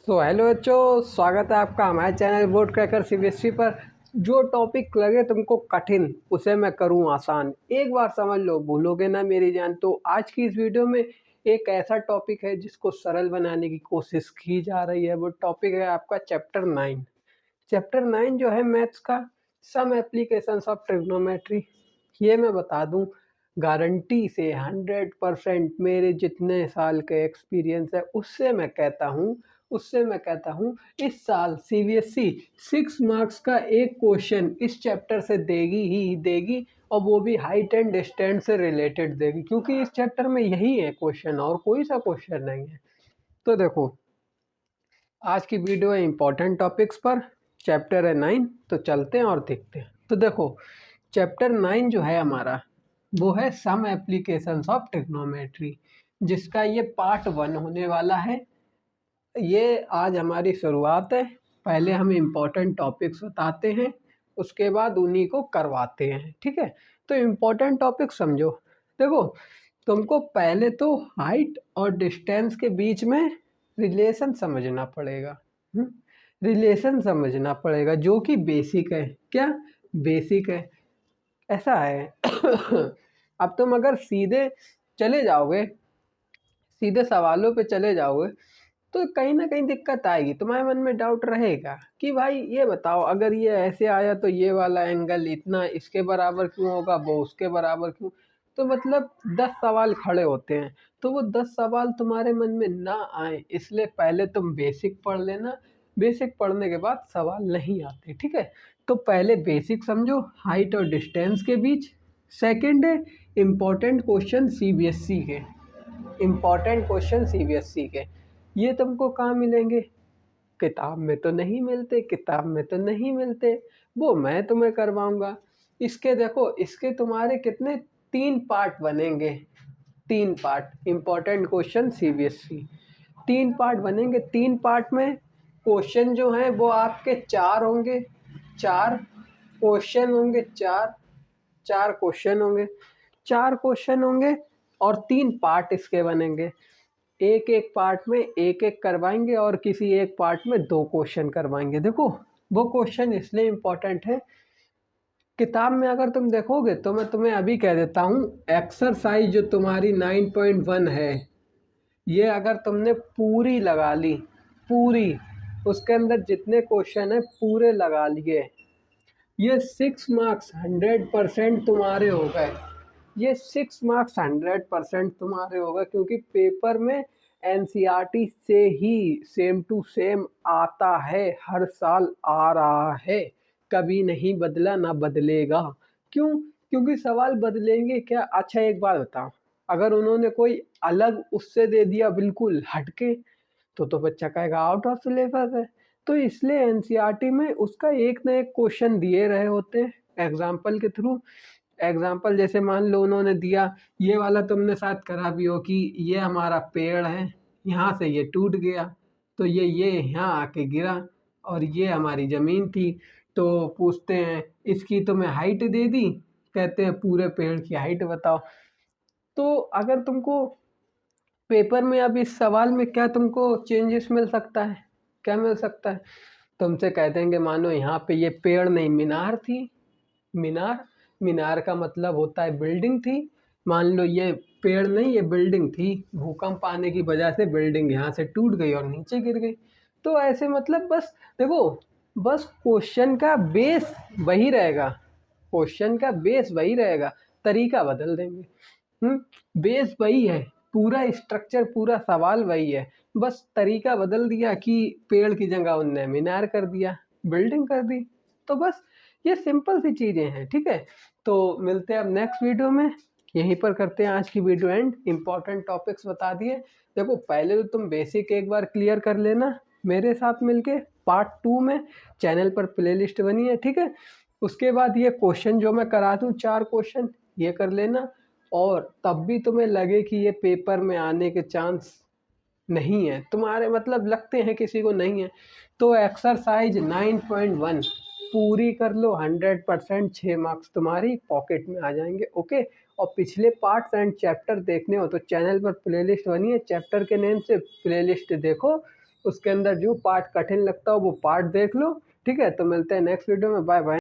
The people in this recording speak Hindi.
तो हेलो बच्चों, स्वागत है आपका हमारे चैनल बोर्ड क्रैकर सीबीएसई पर। जो टॉपिक लगे तुमको कठिन उसे मैं करूं आसान। एक बार समझ लो, भूलोगे ना मेरी जान। तो आज की इस वीडियो में एक ऐसा टॉपिक है जिसको सरल बनाने की कोशिश की जा रही है। वो टॉपिक है आपका चैप्टर 9। चैप्टर 9 जो है मैथ्स का, सम एप्लीकेशंस ऑफ ट्रिग्नोमेट्री। ये मैं बता दूं गारंटी से 100% मेरे जितने साल के एक्सपीरियंस है उससे मैं कहता हूँ इस साल सीबीएसई 6 मार्क्स का एक क्वेश्चन इस चैप्टर से देगी ही देगी, और वो भी हाइट एंड डिस्टेंस से रिलेटेड देगी, क्योंकि इस चैप्टर में यही है क्वेश्चन, और कोई सा क्वेश्चन नहीं है। तो देखो, आज की वीडियो है इंपॉर्टेंट टॉपिक्स पर, चैप्टर है 9। तो चलते हैं और देखते हैं। तो देखो, चैप्टर 9 जो है हमारा वो है सम एप्लीकेशंस ऑफ ट्रिग्नोमेट्री, जिसका ये पार्ट 1 होने वाला है। ये आज हमारी शुरुआत है। पहले हम इम्पोर्टेंट टॉपिक्स बताते हैं, उसके बाद उन्हीं को करवाते हैं, ठीक है। तो इम्पोर्टेंट टॉपिक समझो। देखो, तुमको पहले तो हाइट और डिस्टेंस के बीच में रिलेशन समझना पड़ेगा। रिलेशन समझना पड़ेगा जो कि बेसिक है। क्या बेसिक है? ऐसा है अब तुम अगर सीधे चले जाओगे, सीधे सवालों पे चले जाओगे, तो कहीं ना कहीं दिक्कत आएगी। तुम्हारे मन में डाउट रहेगा कि भाई ये बताओ, अगर ये ऐसे आया तो ये वाला एंगल इतना इसके बराबर क्यों होगा, वो उसके बराबर क्यों। तो मतलब 10 सवाल खड़े होते हैं। तो वो 10 सवाल तुम्हारे मन में ना आए, इसलिए पहले तुम बेसिक पढ़ लेना। बेसिक पढ़ने के बाद सवाल नहीं आते, ठीक है। तो पहले बेसिक समझो, हाइट और डिस्टेंस के बीच। सेकेंड है इम्पोर्टेंट क्वेश्चन सीबीएसई के। इम्पॉर्टेंट क्वेश्चन सीबीएसई के ये तुमको कहाँ मिलेंगे? किताब में तो नहीं मिलते, किताब में तो नहीं मिलते। वो मैं तुम्हें करवाऊंगा। इसके देखो, इसके तुम्हारे कितने 3 पार्ट बनेंगे। 3 part important question CBSE, 3 part बनेंगे। 3 पार्ट में क्वेश्चन जो हैं वो आपके 4 होंगे। 4 क्वेश्चन होंगे। 4 क्वेश्चन होंगे। 4 क्वेश्चन होंगे और 3 पार्ट इसके बनेंगे। एक एक पार्ट में एक एक करवाएंगे और किसी एक पार्ट में 2 क्वेश्चन करवाएंगे। देखो, वो क्वेश्चन इसलिए इम्पोर्टेंट है, किताब में अगर तुम देखोगे तो मैं तुम्हें अभी कह देता हूँ, एक्सरसाइज जो तुम्हारी 9.1 है, ये अगर तुमने पूरी लगा ली, पूरी, उसके अंदर जितने क्वेश्चन है पूरे लगा लिए, ये 6 मार्क्स 100% तुम्हारे हो गए। ये 6 मार्क्स 100% तुम्हारे होगा, क्योंकि पेपर में एनसीईआरटी से ही सेम टू सेम आता है, हर साल आ रहा है, कभी नहीं बदला ना बदलेगा। क्यों? क्योंकि सवाल बदलेंगे क्या? अच्छा एक बात बताओ, अगर उन्होंने कोई अलग उससे दे दिया बिल्कुल हटके, तो बच्चा कहेगा आउट ऑफ सिलेबस है। तो इसलिए एनसीईआरटी में उसका एक ना एक क्वेश्चन दिए रहे होते हैं एग्जाम्पल के थ्रू। एग्जाम्पल जैसे मान लो उन्होंने दिया, ये वाला तुमने साथ करा भी हो कि ये हमारा पेड़ है, यहाँ से ये टूट गया, तो ये यहाँ आके गिरा, और ये हमारी ज़मीन थी। तो पूछते हैं इसकी तुम्हें हाइट दे दी, कहते हैं पूरे पेड़ की हाइट बताओ। तो अगर तुमको पेपर में अब इस सवाल में क्या तुमको चेंजेस मिल सकता है? क्या मिल सकता है? तुमसे कह देंगे मानो यहाँ पे ये पेड़ नहीं मीनार थी। मीनार, मीनार का मतलब होता है बिल्डिंग थी। मान लो ये पेड़ नहीं, ये बिल्डिंग थी, भूकंप आने की वजह से बिल्डिंग यहाँ से टूट गई और नीचे गिर गई। तो ऐसे मतलब बस देखो, बस क्वेश्चन का बेस वही रहेगा, क्वेश्चन का बेस वही रहेगा, तरीका बदल देंगे। बेस वही है, पूरा स्ट्रक्चर पूरा सवाल वही है, बस तरीका बदल दिया कि पेड़ की जगह उनने मीनार कर दिया, बिल्डिंग कर दी। तो बस ये सिंपल सी चीज़ें हैं, ठीक है। तो मिलते हैं अब नेक्स्ट वीडियो में। यहीं पर करते हैं आज की वीडियो एंड। इंपॉर्टेंट टॉपिक्स बता दिए। देखो, पहले तो तुम बेसिक एक बार क्लियर कर लेना मेरे साथ मिलके। पार्ट 2 में चैनल पर प्लेलिस्ट बनी है, ठीक है। उसके बाद ये क्वेश्चन जो मैं करा दूँ 4 क्वेश्चन, ये कर लेना। और तब भी तुम्हें लगे कि ये पेपर में आने के चांस नहीं है तुम्हारे, मतलब लगते हैं किसी को नहीं है, तो एक्सरसाइज 9.1 पूरी कर लो। 100% 6 मार्क्स तुम्हारी पॉकेट में आ जाएंगे, ओके। और पिछले पार्ट्स एंड चैप्टर देखने हो तो चैनल पर प्लेलिस्ट बनी है, चैप्टर के नेम से प्लेलिस्ट देखो, उसके अंदर जो पार्ट कठिन लगता हो वो पार्ट देख लो। ठीक है, तो मिलते हैं नेक्स्ट वीडियो में। Bye bye.